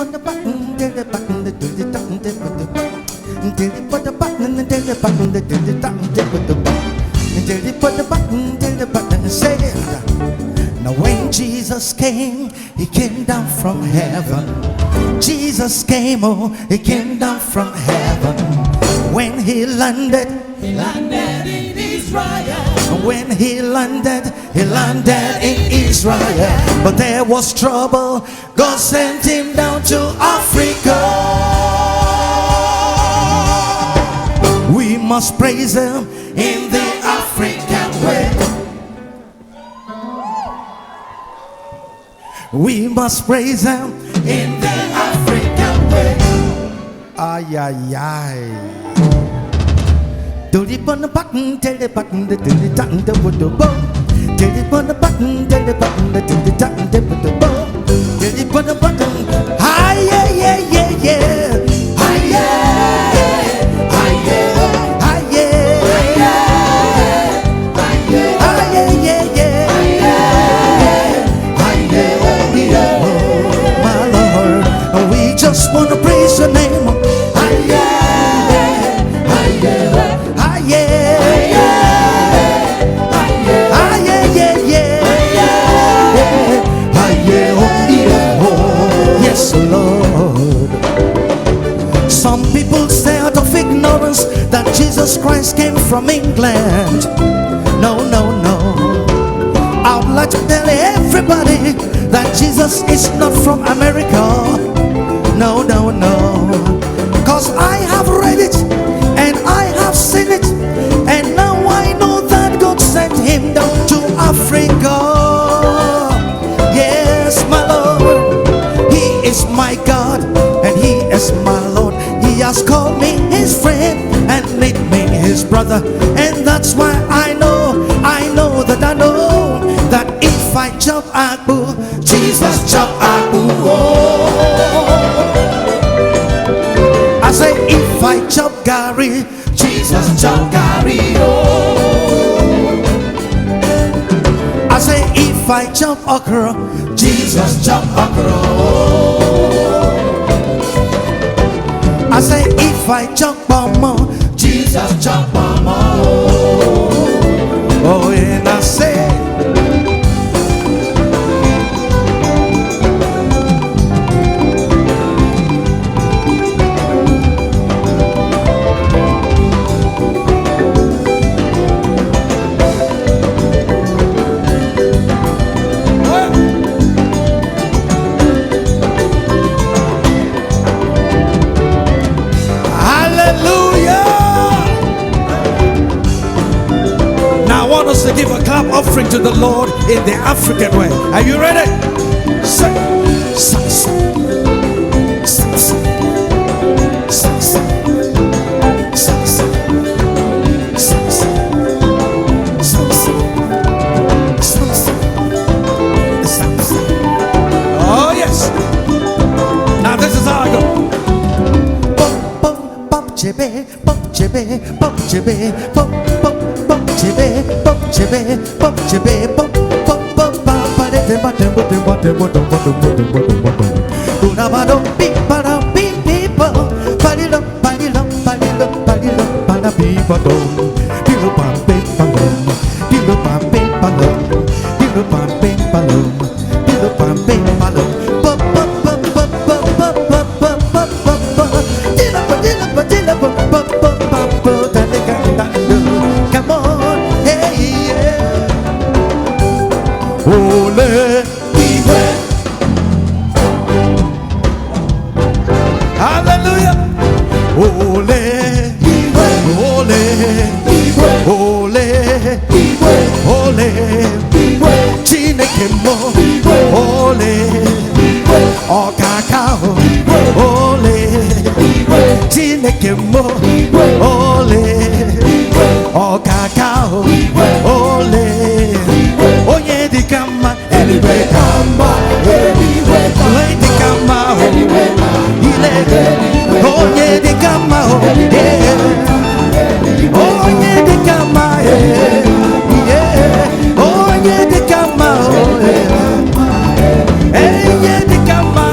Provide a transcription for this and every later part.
on the button, till the button, the button, till you put the button, till the button, the button, till you put the button, till the button, say it. Now when Jesus came, he came down from heaven. Jesus came, oh, he came down from heaven. When he landed in Israel. When he landed in Israel. But there was trouble, God sent him down to Africa. We must praise him in the African way. We must praise him in the African way. Ay, ay, ay. Do it on the button, tell the button, the button, the button. Tell it on the button, tell the button, the button, the button. Tell it on the button. Hi, yeah, yeah, yeah, yeah. Hi, yeah. Hi, yeah. Hi, yeah. Hi, yeah. Hi, yeah, yeah, yeah. Hi, yeah, yeah. Oh, my Lord, we just wanna praise your name. Hi, yeah. Some people say out of ignorance that Jesus Christ came from England. No, no, no. I would like to tell everybody that Jesus is not from America. No, no, no. Cause I have read it and I have seen it, and now I know that God sent him down to Africa. Yes, my Lord, he is my God and he is my Lord. He has called me his friend and made me his brother, and that's why I know that if I chop Agbu, Jesus chop Agbu. Oh. I say if I chop Gary, Jesus chop Gary. Oh. I say if I chop okra, Jesus chop okra. Oh. I say if I chop mama, Jesus chop mama. Oh, and I say to give a clap offering to the Lord in the African way. Are you ready? Sing. Salsa. Salsa. Salsa. Salsa. Salsa. Salsa. Salsa. Salsa. Oh yes. Now this is how I go. Bum bum bum chibe, bum chibe, bum chibe, bum bum bum chibe, bum chibe, bum chibe, bum bum bum bum ba de ba de ba de ba de ba de ba de ba de ba de ba de. Do na ba do bi ba da bi bi ba, ba di lo ba di lo ba di lo ba di lo ba da bi ba do. Di lo ba bi ba lo, di lo ba bi ba lo, di lo ba bi ba lo, di lo ba bi ba lo. Ba ba ba ba ba ba ba ba ba ba ba. Di lo ba di lo ba di lo ba ba ba ba ba da de ga da do. Come on, hey yeah. Ole, Iwe. Hallelujah. Ole, Iwe. Ole, Iwe. Ole, Iwe. Ole, Iwe. Chineke mo. Ole, Iwe. Okakao. Ole, Iwe. Chineke mo. Ole, Iwe. Okakao. Ole, Onye di kama. Anyway, kama. Anyway, di kama. Anyway, Onye di kama. Onye di kama. Onye di kama. Onye di kama.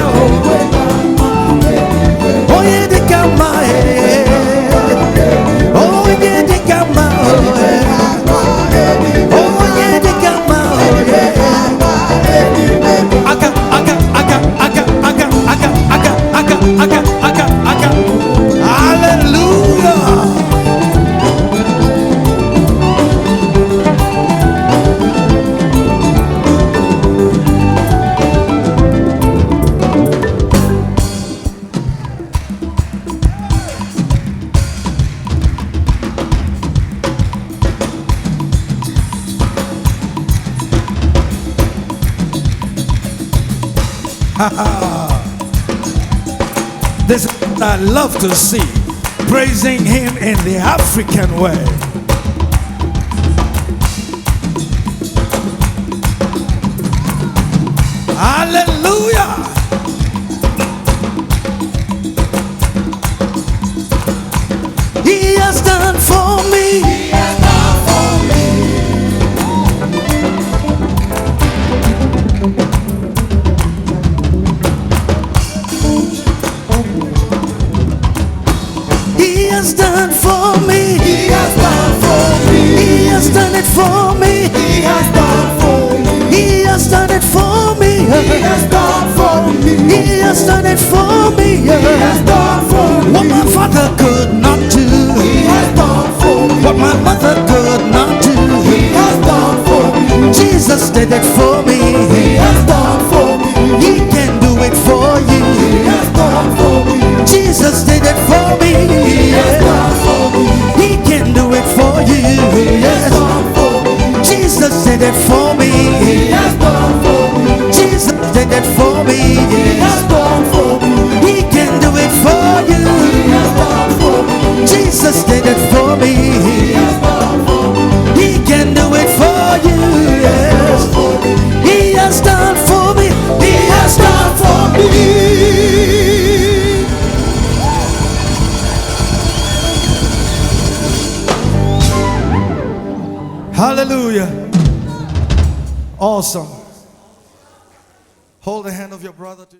This is what I love to see. Praising him in the African way. Hallelujah. He has done for me. He has done for me. He has done for me. He has done for me. He has done it for me. He has done for me. He has done it for me. He has done for me. He has done it for me. He has done for me. What my father could not do. He has done for me. What my mother could not do. He has done for me. Jesus did it for me. He has done for me. He can do it for you. He has done for me. Jesus did it for me. He has done for me. He can do it for you. He has done for me. Jesus did it for me. He has done for me. Jesus did it for me. He has done for me. He can do it for you. He has done for me. Jesus did it for me. He has done for me. He can do it for you. Yes. He has done for me. He has done for me. Hallelujah. Awesome. Hold the hand of your brother.